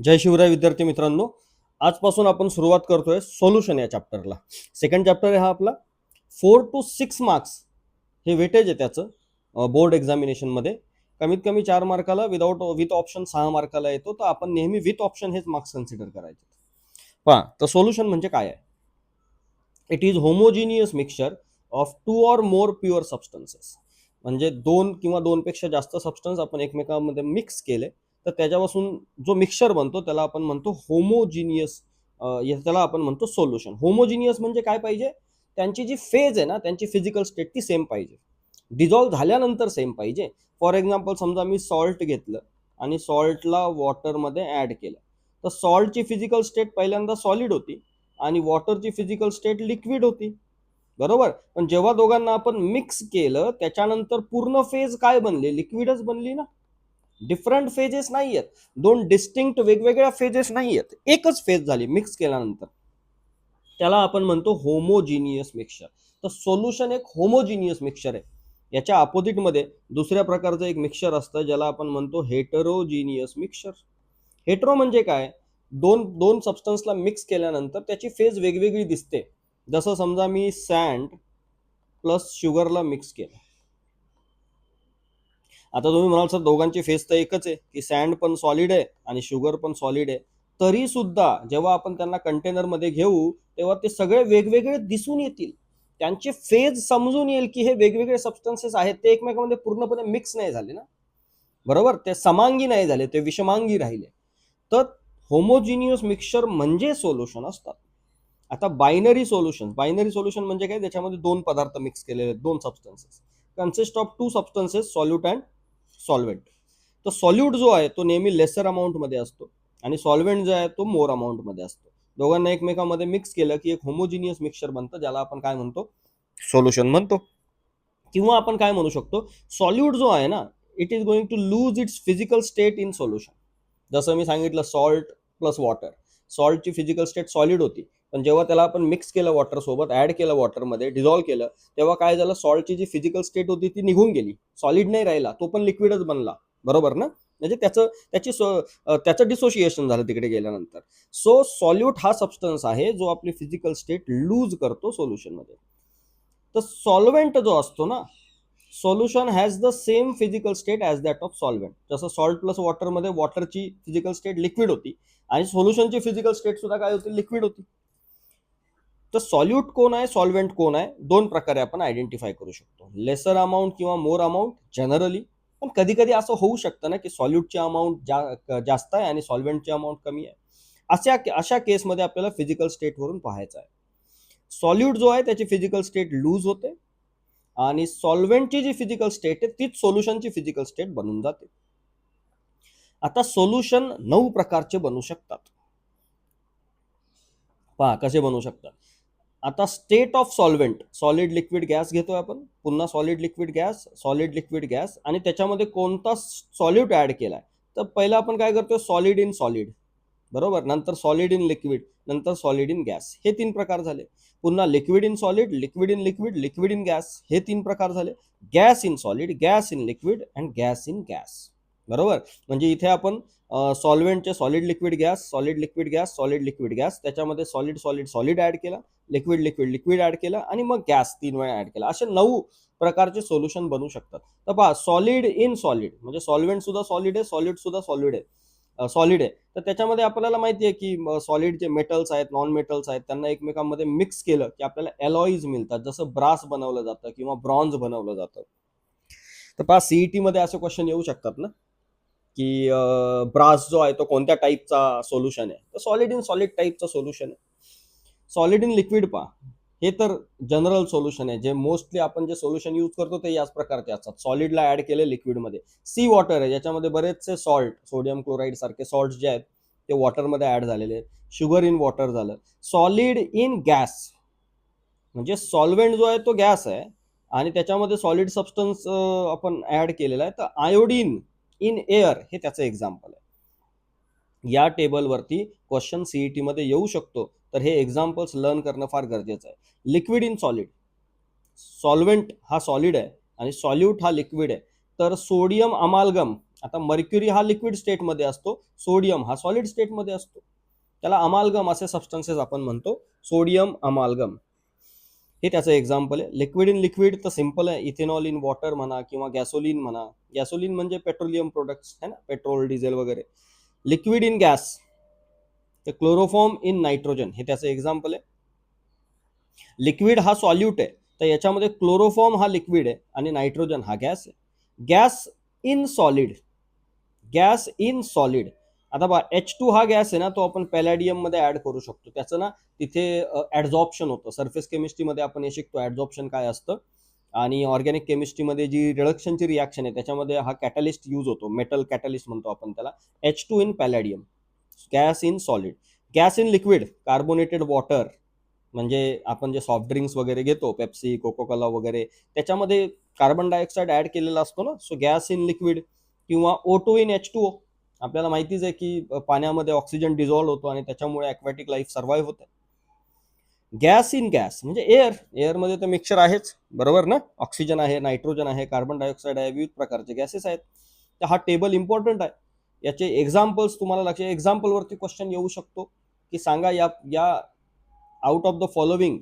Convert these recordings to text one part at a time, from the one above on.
जय शिवराय विद्यार्थी मित्रांनो. आजपासून आपण सुरुवात करतोय सोल्युशन या चॅप्टरला. सेकंड चॅप्टर आहे हा आपला. 4 to 6 मार्क्स हे वेटेज आहे त्याचं बोर्ड एक्झामिनेशन मध्ये. कमीत कमी 4 मार्काला विथ ऑप्शन 6 मार्काला येतो. तर आपण नेहमी विथ ऑप्शन हेच मार्क्स कन्सिडर करायचे. पहा, तर सोल्युशन म्हणजे काय आहे? It is homogeneous mixture of 2 or more pure substances. म्हणजे 2 किंवा 2पेक्षा जास्त सबस्टन्स आपण एकमेकांमध्ये मिक्स केले तर त्याच्यापासून जो मिक्सचर बनतो त्याला आपण म्हणतो होमोजिनियस. त्याला आपण म्हणतो सोल्युशन. होमोजिनियस म्हणजे काय पाहिजे? त्यांची जी फेज आहे ना, त्यांची फिजिकल स्टेट ती सेम पाहिजे, डिझॉल्व्ह झाल्यानंतर सेम पाहिजे. फॉर एक्झाम्पल समजा मी सॉल्ट घेतलं आणि सॉल्टला वॉटरमध्ये ॲड केलं, तर सॉल्टची फिजिकल स्टेट पहिल्यांदा सॉलिड होती आणि वॉटरची फिजिकल स्टेट लिक्विड होती, बरोबर. पण जेव्हा दोघांना आपण मिक्स केलं त्याच्यानंतर पूर्ण फेज काय बनली? लिक्विडच बनली ना. डिफरंट फेजेस नाही आहेत, दोन डिस्टिंक्ट वेगवेगळ्या फेजेस नाही आहेत, एकच फेज झाली मिक्स केल्यानंतर. त्याला आपण म्हणतो होमोजिनियस मिक्सचर. तर सोल्युशन एक होमोजिनियस मिक्सचर आहे. याच्या अपोजिटमध्ये दुसऱ्या प्रकारचं एक मिक्सचर असतं ज्याला आपण म्हणतो हेटरोजिनियस मिक्सचर. हेट्रो म्हणजे काय? दोन दोन सबस्टन्सला मिक्स केल्यानंतर त्याची फेज वेगवेगळी दिसते. जसं समजा मी सँड प्लस शुगरला मिक्स केलं. आता तुम्ही म्हणाल सर दोघांची फेज तर एकच आहे की सँड पण सॉलिड आहे आणि शुगर पण सॉलिड आहे. तरी सुद्धा जेव्हा आपण त्यांना कंटेनरमध्ये घेऊ तेव्हा ते सगळे वेगवेगळे दिसून येतील. त्यांची फेज समजून येईल की हे वेगवेगळे सबस्टन्सेस आहेत, ते एकमेकांमध्ये पूर्णपणे मिक्स नाही झाले ना, बरोबर. ते समांगी नाही झाले, ते विषमांगी राहिले. तर होमोजिनियस मिक्सचर म्हणजे सोल्युशन असतात. आता बायनरी सोल्युशन म्हणजे काय? त्याच्यामध्ये दोन पदार्थ मिक्स केलेले आहेत, दोन substances consist of 2 substances, solute and solvent. तर सॉल्यूट जो आहे तो नेहमी लेसर अमाऊंट मध्ये असतो आणि सॉल्व्हेंट जो आहे तो मोर अमाऊंट मध्ये असतो. दोघांना एकमेकांमध्ये मिक्स केलं की एक होमोजिनियस मिक्सचर बनतं, ज्याला आपण काय म्हणतो? सोल्युशन म्हणतो. किंवा आपण काय म्हणू शकतो? सॉल्यूट जो आहे ना, it is going to lose its physical state in solution. जसं मी सांगितलं सॉल्ट प्लस वॉटर. सॉल्टची फिजिकल स्टेट सॉलिड होती, पण जेव्हा त्याला आपण मिक्स केलं वॉटर सोबत, ऍड केलं वॉटरमध्ये, डिझॉल्व्ह केलं, तेव्हा काय झालं? सॉल्टची जी फिजिकल स्टेट होती ती निघून गेली, सॉलिड नाही राहिला, तो पण लिक्विडच बनला, बरोबर ना. म्हणजे त्याचं डिसोसिएशन झालं तिकडे गेल्यानंतर. सो सॉल्यूट हा सबस्टन्स आहे जो आपली फिजिकल स्टेट लूज करतो सोल्युशन मध्ये. तर सॉल्व्हेंट जो असतो ना, solution has the same physical state as that of solvent. जसं सॉल्ट प्लस वॉटरमध्ये वॉटरची फिजिकल स्टेट लिक्विड होती आणि सोल्युशनची फिजिकल स्टेट सुद्धा काय होती? लिक्विड होती. तर सॉल्यूट कोण आहे, सॉल्व्हेंट कोण आहे, दोन प्रकारे आपण आयडेंटिफाय करू शकतो. लेसर अमाऊंट किंवा मोर अमाऊंट जनरली. पण कधी कधी असं होऊ शकतं ना की सॉल्यूटची अमाऊंट जास्त आहे आणि सॉल्व्हेंटची अमाऊंट कमी आहे. अशा केसमध्ये आपल्याला फिजिकल स्टेटवरून पाहायचं आहे. सॉल्यूट जो आहे त्याची फिजिकल स्टेट लूज होते आणि सॉल्व्हेंटची जी फिजिकल स्टेट आहे तीच सोल्युशनची फिजिकल स्टेट बनून जाते. आता सोल्युशन 9 प्रकारचे बनू शकतात. पहा कसे बनू शकतात. आता state of solvent, solid liquid gas घेतोय आपण, पुन्हा solid liquid gas, solid liquid gas, आणि त्याच्यामध्ये कोणता सॉल्यूट ऍड केलाय. तर पहिला आपण काय करतोय? सॉलिड इन सॉलिड, बरोबर. नंतर सॉलिड इन लिक्विड, नंतर सॉलिड इन गॅस, हे 3 प्रकार झाले. पुन्हा liquid in solid, liquid in liquid, liquid in gas, हे 3 प्रकार झाले. Gas in solid, gas in liquid and gas in gas, बरोबर. म्हणजे इथे आपण सॉल्व्हेंटचे solid liquid gas, solid liquid gas, solid liquid gas, त्याच्यामध्ये सॉलिड सॉलिड सॉलिड ऍड केला, लिक्विड लिक्विड लिक्विड ऍड केला आणि मग गॅस 3 वेळा ऍड केला. असे 9 प्रकारचे सोल्युशन बनू शकतात. तर पहा, सॉलिड इन सॉलिड म्हणजे सॉल्व्हेंट सुद्धा सॉलिड आहे, सॉलिड सुद्धा सॉलिड आहे. तर त्याच्यामध्ये आपल्याला माहिती आहे की सॉलिड जे मेटल्स आहेत, नॉन मेटल्स आहेत, त्यांना एकमेकांमध्ये मिक्स केलं की आपल्याला एलॉईज मिळतात. जसं ब्रास बनवलं जातं किंवा ब्रॉन्झ बनवलं जातं. तर पहा, सीईटी मध्ये असे क्वेश्चन येऊ शकतात ना की ब्रास जो आहे तो कोणत्या टाईपचा सोल्युशन आहे? तर सॉलिड इन सॉलिड टाईपचा सोल्युशन आहे. सॉलिड इन लिक्विड पहा, हे तर जनरल सोल्युशन आहे. जे मोस्टली आपण जे सोल्युशन यूज करतो ते याच प्रकारचे असतात. सॉलिडला ऍड केले लिक्विडमध्ये. सी वॉटर आहे, ज्याच्यामध्ये बरेचसे सॉल्ट, सोडियम क्लोराईड सारखे सॉल्ट जे आहेत ते वॉटरमध्ये ऍड झालेले आहेत. शुगर इन वॉटर झालं. सॉलिड इन गॅस म्हणजे सॉल्व्हेंट जो आहे तो गॅस आहे आणि त्याच्यामध्ये सॉलिड सबस्टन्स आपण ऍड केलेला आहे. तर आयोडीन इन एअर हे त्याचं एक्झाम्पल आहे. या टेबलवरती क्वेश्चन सीईटी मध्ये येऊ शकतो, तर हे एक्झाम्पल्स लर्न करणं फार गरजेचं आहे. लिक्विड इन सॉलिड, सॉल्व्हेंट हा सॉलिड आहे आणि सॉल्यूट हा लिक्विड आहे. तर सोडियम अमालगम आता मर्क्युरी हा लिक्विड स्टेटमध्ये असतो, सोडियम हा सॉलिड स्टेटमध्ये असतो. त्याला अमालगम असे सबस्टन्सेस आपण म्हणतो, सोडियम अमालगम. हे त्याचं एक्झाम्पल आहे. लिक्विड इन लिक्विड तर सिम्पल आहे, इथेनॉल इन वॉटर म्हणा किंवा गॅसोलिन म्हणा. गॅसोलिन म्हणजे पेट्रोलियम प्रोडक्ट्स आहे ना, पेट्रोल डिझेल वगैरे. लिक्विड इन गॅस तर क्लोरोफॉर्म इन नायट्रोजन, हे त्याचं एक्झाम्पल आहे. लिक्विड हा सॉल्यूट आहे, तर याच्यामध्ये क्लोरोफॉर्म हा लिक्विड आहे आणि नायट्रोजन हा गॅस आहे. Gas in solid, gas in solid. आता बघा H2 हा गॅस आहे ना, तो आपण पॅलॅडियम मध्ये ऍड करू शकतो. त्याचं ना तिथे ऍडझॉर्प्शन होतं. सरफेस केमिस्ट्रीमध्ये आपण हे शिकतो ऍडझॉर्प्शन काय असतं, आणि ऑर्गॅनिक केमिस्ट्रीमध्ये जी रिडक्शनची रिॲक्शन आहे त्याच्यामध्ये हा कॅटलिस्ट यूज होतो, मेटल कॅटलिस्ट म्हणतो आपण त्याला. H2 in palladium. Gas in solid. Gas in liquid, carbonated water, म्हणजे आपण जे सॉफ्ट ड्रिंक्स वगैरे घेतो, पेप्सी, कोको कोला वगैरे, त्याच्यामध्ये कार्बन डायऑक्साईड ऍड केलेला असतो ना, सो गॅस इन लिक्विड. किंवा O2 इन H2O, आपल्याला माहितीच आहे की पाण्यामध्ये ऑक्सिजन डिझॉल्व्ह होतो आणि त्याच्यामुळे ॲक्वॅटिक लाईफ सर्व्हाइव्ह होते. गॅस इन गॅस म्हणजे एअर. एअरमध्ये तर मिक्सचर आहेच, बरोबर ना, ऑक्सिजन आहे, नायट्रोजन आहे, कार्बन डायऑक्साईड आहे, विविध प्रकारचे गॅसेस आहेत. तर हा टेबल इम्पॉर्टंट आहे. याचे एक्झाम्पल्स तुम्हाला लक्षात, एक्झाम्पलवरती क्वेश्चन येऊ शकतो की सांगा या out of the following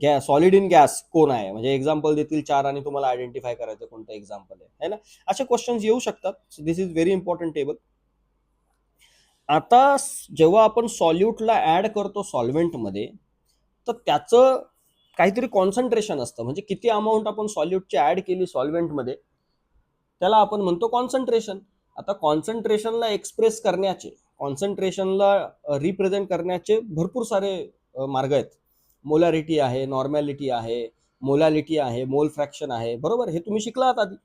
gas, solid in gas कोण आहे, म्हणजे एक्झाम्पल देतील 4 आणि तुम्हाला आयडेंटिफाय करायचं कोणतं एक्झाम्पल आहे ना. असे क्वेश्चन्स येऊ शकतात. दिस इज व्हेरी इम्पॉर्टंट टेबल. आता जेव्हा आपण सॉल्यूटला ऍड करतो सॉल्व्हेंटमध्ये, तर त्याचं काहीतरी कॉन्सन्ट्रेशन असतं, म्हणजे किती अमाऊंट आपण सॉल्यूटची ऍड केली सॉल्व्हेंटमध्ये त्याला आपण म्हणतो कॉन्सन्ट्रेशन. आता कॉन्सन्ट्रेशनला एक्सप्रेस करण्याचे, कॉन्सन्ट्रेशनला रिप्रेझेंट करण्याचे भरपूर सारे मार्ग आहेत. मोलॅरिटी आहे, नॉर्मॅलिटी आहे, मोलॅलिटी आहे, मोल फ्रॅक्शन आहे, बरोबर, हे तुम्ही शिकला आहात आधी.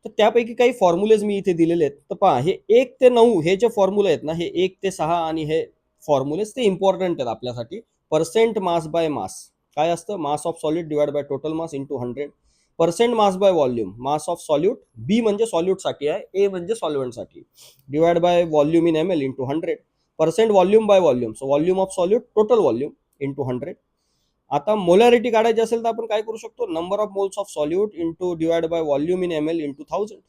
तर त्यापैकी काही फॉर्म्युलेज मी इथे दिलेले आहेत. तर पहा, हे 1 ते 9 हे जे फॉर्म्युले आहेत ना, हे 1 ते 6 आणि हे फॉर्म्युलेज ते इम्पॉर्टंट आहेत आपल्यासाठी. पर्सेंट मास बाय मास काय असतं, mass of solid divide by total mass into 100. Percent mass by volume, mass of solute, B म्हणजे सॉल्यूटसाठी आहे, ए म्हणजे सॉल्व्हेंटसाठी, divide by volume in ml into 100. Percent volume by volume, so volume of solute total volume into 100. आता molarity काढायची असेल तर आपण काय करू शकतो, number of moles of solute into divide by volume in ml into 1000.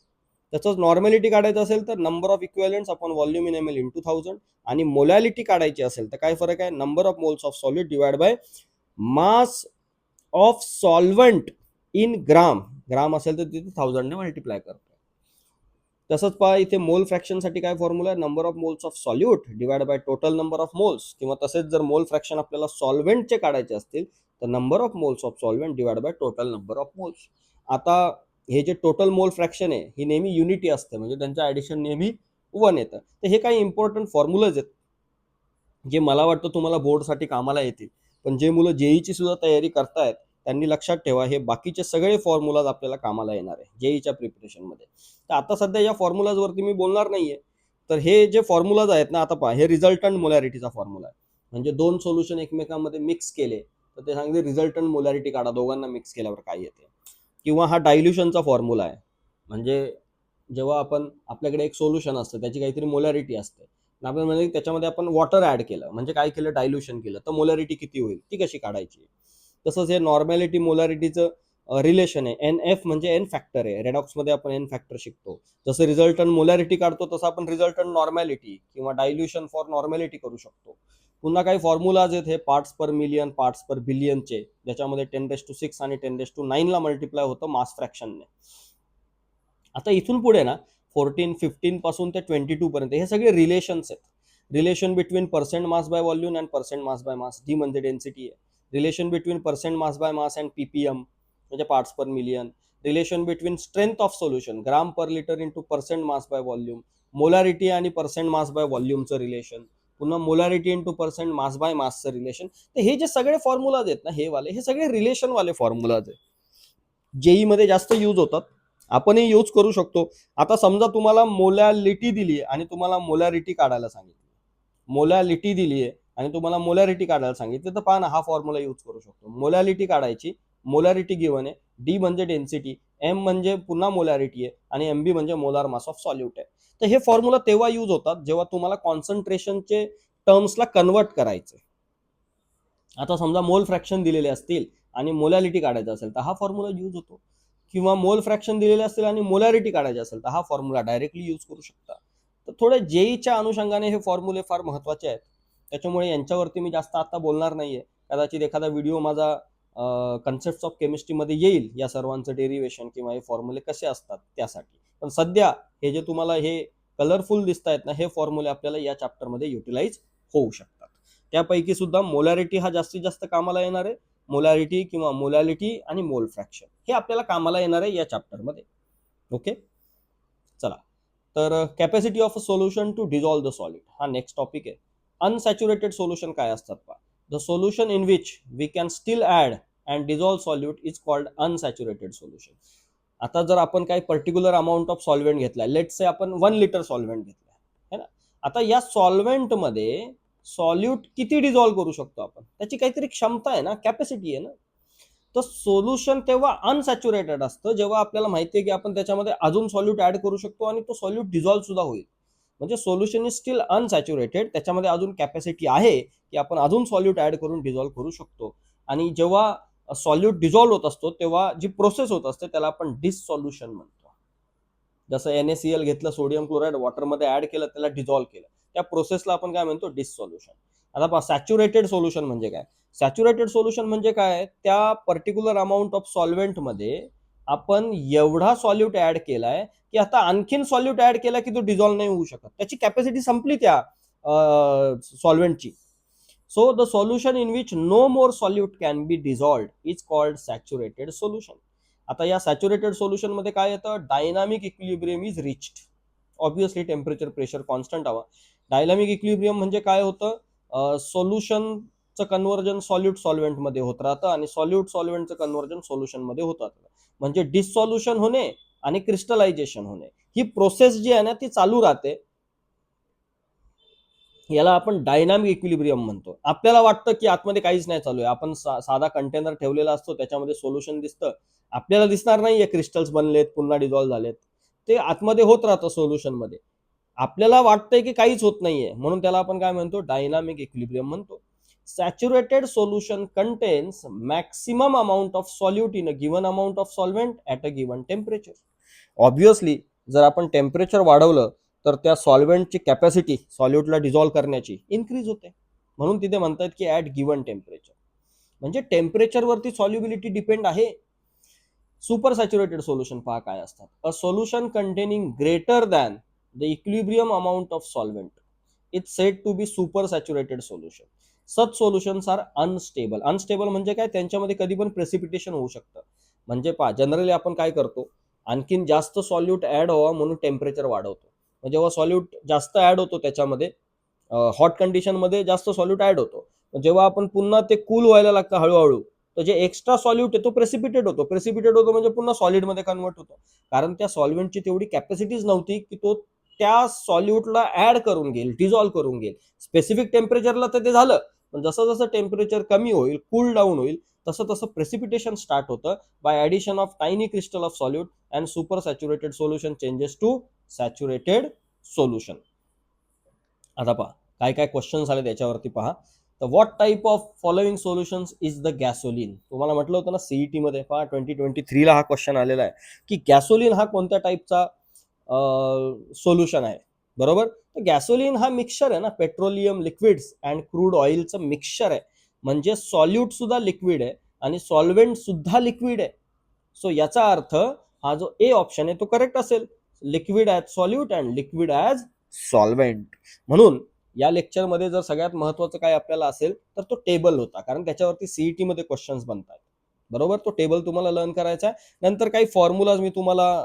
त्याचंच नॉर्मॅलिटी काढायचं असेल तर number of equivalents upon volume in ml into 1000. आणि मोलॅलिटी काढायची असेल तर काय फरक आहे, number of moles of solute divide by mass of solvent in gram. Gram असेल तर तिथे 1000 ने मल्टिप्लाय करतो. तसंच पहा इथे मोल फ्रॅक्शनसाठी काय फॉर्म्युला आहे, number of moles of solute divide by total number of moles. किंवा तसेच जर मोल फ्रॅक्शन आपल्याला सॉल्व्हेंटचे काढायचे असतील तर number of moles of solvent divide by total number of moles. आता हे जे टोटल मोल फ्रॅक्शन आहे ही नेहमी युनिटी असते, म्हणजे त्यांचं ऍडिशन नेहमी 1 येतं. तर हे काही इम्पॉर्टंट फॉर्म्युलाज आहेत जे मला वाटतं तुम्हाला बोर्डसाठी कामाला येतील. पण जे मुलं जेईची सुद्धा तयारी करतायत त्यांनी लक्षात ठेवा, हे बाकीचे सगळे फॉर्म्युलाज आपल्याला कामाला येणार आहे जेईच्या प्रिपरेशनमध्ये. तर आता सध्या या फॉर्म्युलाजवरती मी बोलणार नाहीये. तर हे जे फॉर्म्युलाज आहेत ना, आता पहा, हे रिझल्टंट मोलॅरिटीचा फॉर्म्युला आहे. म्हणजे 2 सोल्युशन एकमेकांमध्ये मिक्स केले तर ते सांगते रिझल्टंट मोलॅरिटी काढा, दोघांना मिक्स केल्यावर काय येते. किंवा हा डायल्युशनचा फॉर्म्युला आहे, म्हणजे जेव्हा आपण आपल्याकडे एक सोल्युशन असतं त्याची काहीतरी मोलॅरिटी असते, आपण म्हणजे त्याच्यामध्ये आपण वॉटर ऍड केलं म्हणजे काय केलं, डायल्युशन केलं, तर मोलॅरिटी किती होईल ती कशी काढायची. तसंच हे नॉर्मॅलिटी मोलॅरिटीचं रिलेशन आहे, NF म्हणजे एन फॅक्टर आहे, रेडॉक्समध्ये आपण एन फॅक्टर शिकतो. जसं रिझल्टंट मोलॅरिटी काढतो तसं आपण रिझल्टंट नॉर्मॅलिटी किंवा डायल्युशन फॉर नॉर्मॅलिटी करू शकतो. पुन्हा काही फॉर्म्युलाज आहेत हे पार्ट्स पर मिलियन, पार्ट्स पर बिलियनचे, ज्याच्यामध्ये 10⁶ आणि 10⁹ ला मल्टिप्लाय होतं मास फ्रॅक्शनने. आता इथून पुढे ना 15 पासून ते 22 पर्यंत हे सगळे रिलेशन्स आहेत. Relation between percent mass by volume and percent mass by mass, D म्हणजे डेन्सिटी आहे. Relation between percent mass by mass and PPM म्हणजे parts per million. Relation between strength of solution, gram per litre into percent mass by volume. Molarity आणि percent mass by व्हॉल्यूमचं रिलेशन. पुन्हा molarity into percent mass by मासचं रिलेशन. तर हे जे सगळे फॉर्म्युलाज आहेत ना, हे सगळे रिलेशन वाले फॉर्म्युलाज आहेत, जेई मध्ये जास्त यूज होतात, आपणही यूज करू शकतो. आता समजा तुम्हाला मोलॅलिटी दिली आणि तुम्हाला मोलॅरिटी काढायला सांगितली, मोलॅलिटी दिली आहे आणि तुम्हाला मोलॅरिटी काढायला सांगितली, तर पहा ना, हा फॉर्म्युला यूज करू शकतो. मोलॅलिटी काढायची, मोलॅरिटी गिवन आहे, डी म्हणजे डेन्सिटी, एम म्हणजे पुन्हा मोलॅरिटी आहे आणि MB म्हणजे मोलार मास ऑफ सॉल्यूट आहे. तर हे फॉर्म्युला तेव्हा यूज होतात जेव्हा तुम्हाला कॉन्सन्ट्रेशनचे टर्म्सला कन्वर्ट करायचे. आता समजा मोल फ्रॅक्शन दिलेले असतील आणि मोलॅलिटी काढायचं असेल तर हा फॉर्म्युला यूज होतो. किंवा मोल फ्रॅक्शन दिलेले असतील आणि मोलॅरिटी काढायची असेल तर हा फॉर्म्युला डायरेक्टली यूज करू शकता. तर थोडे जेईच्या अनुषंगाने हे फॉर्म्युले फार महत्वाचे आहेत, त्याच्यामुळे यांच्यावरती मी जास्त आता बोलणार नाहीये. कदाचित एखादा व्हिडिओ माझा कन्सेप्ट ऑफ केमिस्ट्रीमध्ये येईल या सर्वांचं डेरिव्हेशन किंवा हे फॉर्म्युले कसे असतात त्यासाठी. पण सध्या हे जे तुम्हाला हे कलरफुल दिसत आहेत ना, हे फॉर्म्युले आपल्याला या चॅप्टरमध्ये युटिलाइज होऊ शकतात. त्यापैकी सुद्धा मोलॅरिटी हा जास्तीत जास्त कामाला येणार आहे. मोलॅरिटी किंवा मोलॅलिटी आणि मोल फ्रॅक्शन हे आपल्याला कामाला येणार आहे या चॅप्टरमध्ये. ओके, चला. तर capacity of a solution to dissolve the solid हा नेक्स्ट टॉपिक आहे. अनसॅच्युरेटेड सोल्युशन काय असतात पहा. The solution in which we can still add and dissolve solute is called unsaturated solution. आता जर आपण काही पर्टिक्युलर अमाऊंट ऑफ सॉल्व्हेंट घेतलाय, लेट्स से आपण 1 लिटर सॉल्व्हेंट घेतलाय है ना. आता या सॉल्व्हेंटमध्ये सॉल्यूट किती डिझॉल्व्ह करू शकतो आपण, त्याची काहीतरी क्षमता आहे ना, कॅपॅसिटी आहे ना. तर सोल्युशन तेव्हा अनसॅच्युरेटेड असतं जेव्हा आपल्याला माहिती आहे की आपण त्याच्यामध्ये अजून सॉल्यूट ऍड करू शकतो आणि तो सॉल्यूट डिझॉल्व्ह सुद्धा होईल. म्हणजे सोल्युशन इज स्टील अनसॅच्युरेटेड, त्याच्यामध्ये अजून कॅपॅसिटी आहे की आपण अजून सॉल्यूट ऍड करून डिझॉल्व्ह करू शकतो. आणि जेव्हा सॉल्यूट डिझॉल्व्ह होत असतो तेव्हा जी प्रोसेस होत असते त्याला आपण डिससॉल्युशन म्हणतो. जसं NaCl घेतलं, सोडियम क्लोराईड वॉटरमध्ये ऍड केलं, त्याला डिझॉल्व्ह केलं, त्या प्रोसेसला आपण काय म्हणतो, डिससॉल्युशन. आता पहा, सॅच्युरेटेड सोल्युशन म्हणजे काय. सॅच्युरेटेड सोल्युशन म्हणजे काय, त्या पर्टिक्युलर अमाऊंट ऑफ सॉल्व्हेंटमध्ये आपण एवढा सॉल्यूट ऍड केलाय की आता आणखीन सॉल्यूट ऍड केला की तो डिझॉल्व्ह नाही होऊ शकत, त्याची कॅपॅसिटी संपली त्या सॉल्व्हेंटची. So the solution in which no more solute can be dissolved is called saturated solution. आता या सॅच्युरेटेड सोल्युशन मध्ये काय येतं, dynamic equilibrium is reached. Obviously temperature pressure constant हवा. डायनामिक इक्विलिब्रियम म्हणजे काय होतं, सोल्युशनचं कन्व्हर्जन सॉल्यूट सॉल्व्हेंट मध्ये होत राहतं आणि सॉल्यूट सॉल्व्हेंटचं कन्व्हर्जन सोल्युशन मध्ये होत राहतं. म्हणजे डिससॉल्युशन होणे आणि क्रिस्टलायझेशन होणे ही प्रोसेस जी आहे ना ती चालू राहते. याला आपण डायनामिक इक्विलिब्रियम म्हणतो. आपल्याला वाटतं की आतमध्ये काहीच नाही चालू आहे, आपण साधा कंटेनर ठेवलेला असतो, त्याच्यामध्ये सोल्युशन दिसतं, आपल्याला दिसणार नाहीये क्रिस्टल्स बनलेत, पुन्हा डिझॉल्व्ह झालेत, ते आतमध्ये होत राहतं सोल्युशन मध्ये. आपल्याला वाटतंय की काहीच होत नाहीये, म्हणून त्याला आपण काय म्हणतो, डायनामिक इक्विलिब्रियम म्हणतो. Saturated solution contains maximum amount of solute in a given amount of solvent at a given temperature. Obviously जर आपण टेम्परेचर वाढवलं तर त्या सॉल्व्हेंटची कॅपॅसिटी सॉल्यूटला डिझॉल्व्ह करण्याची इन्क्रीज होते. म्हणून तिथे म्हणतात की ऍट गिव्हन टेम्परेचर, म्हणजे टेम्परेचरवरती सॉल्युबिलिटी डिपेंड आहे. सुपर सॅच्युरेटेड सोल्युशन पहा काय असतात. A solution containing greater than the equilibrium amount of solvent is said to be super saturated solution. Such solutions are unstable. Unstable म्हणजे काय, त्यांच्यामध्ये कधी पण प्रेसिपिटेशन होऊ शकतं. म्हणजे पहा, जनरली आपण काय करतो, आणखीन जास्त सॉल्यूट ऍड व्हावा म्हणून टेम्परेचर वाढवतो. जेव्हा सॉल्यूट जास्त ऍड होतो त्याच्यामध्ये, हॉट कंडिशन मध्ये जास्त सॉल्यूट ऍड होतो, जेव्हा आपण पुन्हा ते कूल व्हायला लागतं हळूहळू, तर जे एक्स्ट्रा सॉल्यूट आहे तो प्रेसिपिटेट होतो म्हणजे पुन्हा सॉलिड मध्ये कन्वर्ट होतो. कारण त्या सॉल्व्हेंटची तेवढी कॅपॅसिटीच नव्हती की तो त्या सॉल्यूटला ऍड करून घेईल, डिझॉल्व्ह करून घेईल. स्पेसिफिक टेम्परेचरला तर ते झालं, पण जसं जसं टेम्परेचर कमी होईल, कूल डाऊन होईल, तसं तसं प्रेसिपिटेशन स्टार्ट होतं by addition of tiny crystal of solute and super saturated solution changes to saturated solution. आता पहा काय काय क्वेश्चन्स आले त्याच्यावरती पहा. तर what type of following solutions is the gasoline. तुम्हाला म्हटलं होतं ना सीईटी मध्ये, पहा 2023 ला हा क्वेश्चन आलेला आहे की गॅसोलिन हा कोणत्या टाईपचा सोल्युशन आहे. बरोबर, तर गॅसोलिन हा मिक्सचर आहे ना, पेट्रोलियम लिक्विड्स अँड क्रूड ऑइलचं मिक्सचर आहे. म्हणजे सॉल्यूट सुद्धा लिक्विड आहे आणि सॉल्व्हेंट सुद्धा लिक्विड आहे. सो याचा अर्थ हा जो ए ऑप्शन आहे तो करेक्ट असेल, liquid as solute and liquid as solvent. म्हणून या लेक्चरमध्ये जर सगळ्यात महत्वाचं काय आपल्याला असेल तर तो टेबल होता, कारण त्याच्यावरती सीईटी मध्ये क्वेश्चन्स बनतात. बरोबर, तो टेबल तुम्हाला लर्न करायचा आहे. नंतर काही फॉर्म्युलाज मी तुम्हाला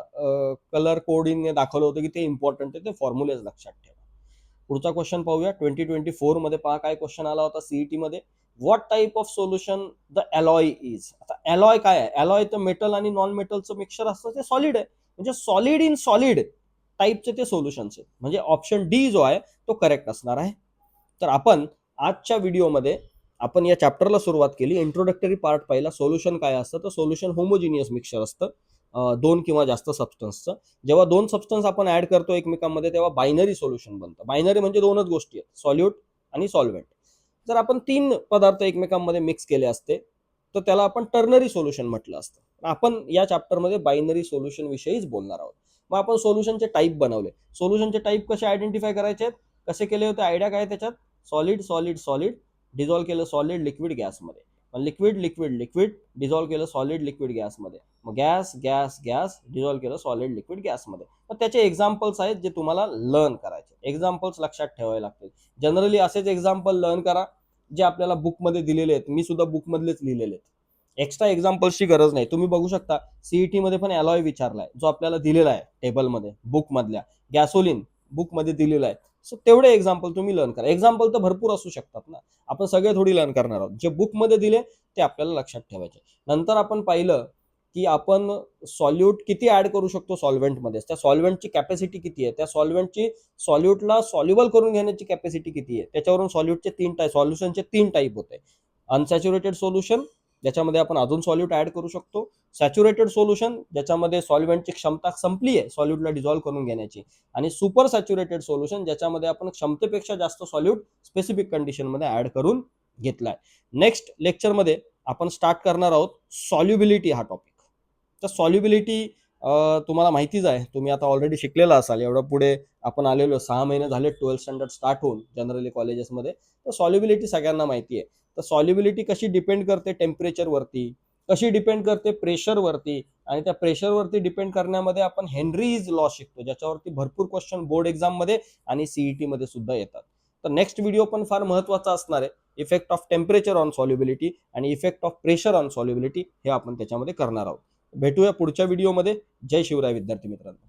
कलर कोडिंग दाखवलं होतं की ते इम्पॉर्टंट आहे, ते फॉर्म्युलेज लक्षात ठेवा. पुढचा क्वेश्चन पाहूया. 2024 मध्ये पहा काय क्वेश्चन आला होता सीईटी मध्ये. What type of solution the alloy is. आता अलॉय काय आहे, अलॉय तर मेटल आणि नॉन मेटलचं मिक्सचर असतं, ते सॉलिड आहे. म्हणजे सॉलिड इन सॉलिड टाईपचे ते सोल्युशन्स आहेत. म्हणजे ऑप्शन डी जो आहे तो करेक्ट असणार आहे. तर आपण आजच्या व्हिडिओमध्ये आपण या चॅप्टरला सुरुवात केली. इंट्रोडक्टरी पार्ट पाहिला, सोल्युशन काय असतं. तर सोल्युशन होमोजिनियस मिक्सचर असतं, दोन किंवा जास्त सबस्टन्सचं. जेव्हा दोन सबस्टन्स आपण ऍड करतो एकमेकांमध्ये तेव्हा बायनरी सोल्युशन बनतं. बायनरी म्हणजे दोनच गोष्टी आहेत, सॉल्यूट आणि सॉल्व्हेंट. जर आपण तीन पदार्थ एकमेकांमध्ये मिक्स केले असते तर त्याला आपण टर्नरी सोल्युशन म्हटलं असतं. आपण या चॅप्टरमध्ये बायनरी सोल्युशन विषयीच बोलणार आहोत. मग आपण सोल्युशनचे टाईप बनवले. सोल्युशनचे टाईप कसे आयडेंटिफाय करायचे आहेत, कसे केले होते, आयडिया काय त्याच्यात, सॉलिड सॉलिड सॉलिड, डिझॉल्व्ह केलं सॉलिड लिक्विड गॅसमध्ये, लिक्विड लिक्विड लिक्विड, डिझॉल्व्ह केलं सॉलिड लिक्विड गॅसमध्ये, मग गॅस गॅस गॅस, डिझॉल्व्ह केलं सॉलिड लिक्विड गॅसमध्ये. मग त्याचे एक्झाम्पल्स आहेत जे तुम्हाला लर्न करायचे. एक्झाम्पल्स लक्षात ठेवावे लागतील. जनरली असेच एक्झाम्पल लर्न करा जे आपल्याला बुकमध्ये दिलेले आहेत. मी सुद्धा बुकमधलेच लिहिलेले आहेत. एक्स्ट्रा एक्झाम्पल्सची गरज नाही. तुम्ही बघू शकता सीईटी मध्ये पण अलॉय विचारलाय जो आपल्याला दिलेला आहे टेबलमध्ये, बुकमधल्या. गॅसोलिन बुकमध्ये दिलेला आहे. सो तेवढे एक्झाम्पल तुम्ही लर्न करा. एक्झाम्पल तर भरपूर असू शकतात ना, आपण सगळे थोडी लर्न करणार आहोत. जे बुकमध्ये दिले ते आपल्याला लक्षात ठेवायचे. नंतर आपण पाहिलं की आपण सॉल्यूट किती ऍड करू शकतो सॉल्व्हेंटमध्ये, त्या सॉल्व्हेंटची कॅपॅसिटी किती आहे, त्या सॉल्व्हेंटची सॉल्यूटला सॉल्युबल करून घेण्याची कॅपॅसिटी किती आहे. त्याच्यावरून सॉल्यूटचे सोल्युशनचे 3 टाईप होते. अनसॅच्युरेटेड सोल्युशन, ज्याच्यामध्ये आपण अजून सॉल्यूट ऍड करू शकतो. सॅच्युरेटेड सोल्युशन, ज्याच्यामध्ये सॉल्व्हेंटची क्षमता संपली आहे सॉल्यूटला डिझॉल्व्ह करून घेण्याची. आणि सुपर सॅच्युरेटेड सोल्युशन, ज्याच्यामध्ये आपण क्षमतेपेक्षा जास्त सॉल्यूट स्पेसिफिक कंडिशनमध्ये ऍड करून घेतलाय. नेक्स्ट लेक्चरमध्ये आपण स्टार्ट करणार आहोत सॉल्युबिलिटी हा टॉपिक. तर सॉल्युबिलिटी तुम्हाला माहितीच आहे, तुम्ही आता ऑलरेडी शिकलेला असाल. एवढं पुढे आपण आलेलो, 6 महिने झाले 12th स्टँडर्ड स्टार्ट होऊन जनरली कॉलेजेसमध्ये. तर सॉल्युबिलिटी सगळ्यांना माहिती आहे. तर सॉल्युबिलिटी कशी डिपेंड करते टेम्परेचरवरती, कशी डिपेंड करते प्रेशरवरती, आणि त्या प्रेशरवरती डिपेंड करण्यामध्ये आपण हेनरीज लॉ शिकतो, ज्याच्यावरती भरपूर क्वेश्चन बोर्ड एक्झाममध्ये आणि सीईटी मध्ये सुद्धा येतात. तर नेक्स्ट व्हिडिओ पण फार महत्वाचा असणार आहे. Effect of temperature on solubility आणि effect of pressure on solubility हे आपण त्याच्यामध्ये करणार आहोत. भेटूया पुढच्या व्हिडिओमध्ये. जय शिवराय विद्यार्थी मित्रांनो.